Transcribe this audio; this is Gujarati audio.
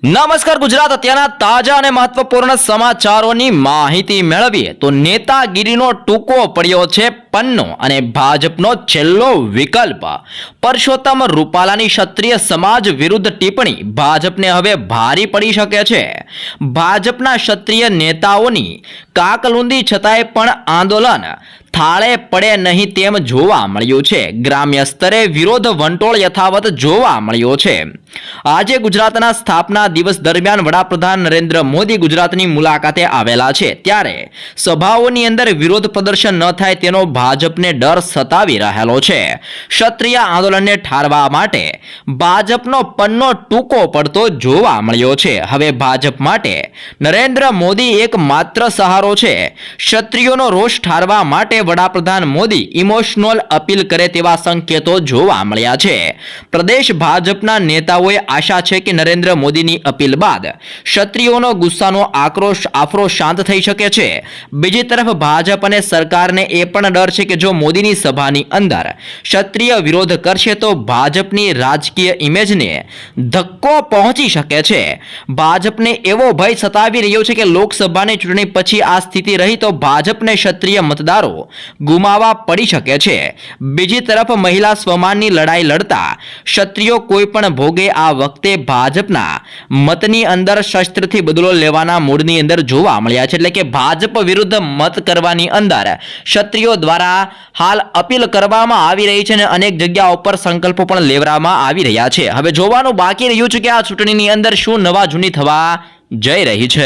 નમસ્કાર ગુજરાત અત્યારના તાજા અને મહત્વપૂર્ણ સમાચારોની માહિતી મેળવીએ તો નેતાગીરીનો ટૂંકો પડ્યો છે પન્નો અને ભાજપનો છેલ્લો વિકલ્પ પરસોત્તમ રૂપાલાની ક્ષત્રિય સમાજ વિરુદ્ધ ટિપ્પણી ભાજપને હવે ભારી પડી શકે છે। ભાજપના ક્ષત્રિય નેતાઓની કાકલુંદી છતાંય પણ આંદોલન થાળે પડે નહીં તેમ જોવા મળ્યું છે। ગ્રામ્ય સ્તરે વિરોધ વંટોળ યથાવત જોવા મળ્યો છે। આજે ગુજરાતના સ્થાપના દિવસ દરમિયાન વડાપ્રધાન નરેન્દ્ર મોદી ગુજરાતની મુલાકાતે આવેલા છે, ત્યારે સભાઓની અંદર વિરોધ પ્રદર્શન ન થાય તેનો ભાજપને ડર સતાવી રહેલો છે। ક્ષત્રિય આંદોલનને ઠારવા માટે ભાજપનો પન્નો ટૂંકો પડતો જોવા મળ્યો છે। હવે ભાજપ માટે નરેન્દ્ર મોદી એક માત્ર સહારો છે। ક્ષત્રિયોનો રોષ ઠારવા માટે વડાપ્રધાન મોદી ઇમોશનલ અપીલ કરે તેવા સંકેતો જોવા મળ્યા છે। પ્રદેશ ભાજપના નેતાઓએ આશા છે કે નરેન્દ્ર મોદીની અપીલ બાદ ક્ષત્રિયોનો ગુસ્સાનો આફરો શાંત થઈ શકે છે। બીજી તરફ ભાજપ અને સરકારને એ પણ ડર છે કે જો મોદીની સભાની અંદર ક્ષત્રિય વિરોધ કરશે તો ભાજપની રાજકીય ઇમેજને ધક્કો પહોંચી શકે છે। ભાજપને એવો ભય સતાવી રહ્યો છે કે લોકસભાની ચૂંટણી પછી આ સ્થિતિ રહી તો ભાજપને ક્ષત્રિય મતદારો ગુમાવવા પડી શકે છે। બીજી તરફ મહિલા સ્વમાનની લડાઈ લડતા ક્ષત્રિયો કોઈ પણ ભોગે આ વખતે ભાજપના મતની અંદર શસ્ત્રથી બદલો લેવાના મૂડની અંદર જોવા મળ્યા છે। એટલે કે ભાજપ વિરુદ્ધ મત કરવાની અંદર ક્ષત્રિયો દ્વારા હાલ અપીલ કરવામાં આવી રહી છે અને અનેક જગ્યાઓ પર સંકલ્પો પણ લેવામાં આવી રહ્યા છે। હવે જોવાનું બાકી રહ્યું છે કે આ ચૂંટણીની અંદર શું નવા જૂની થવા જઈ રહી છે।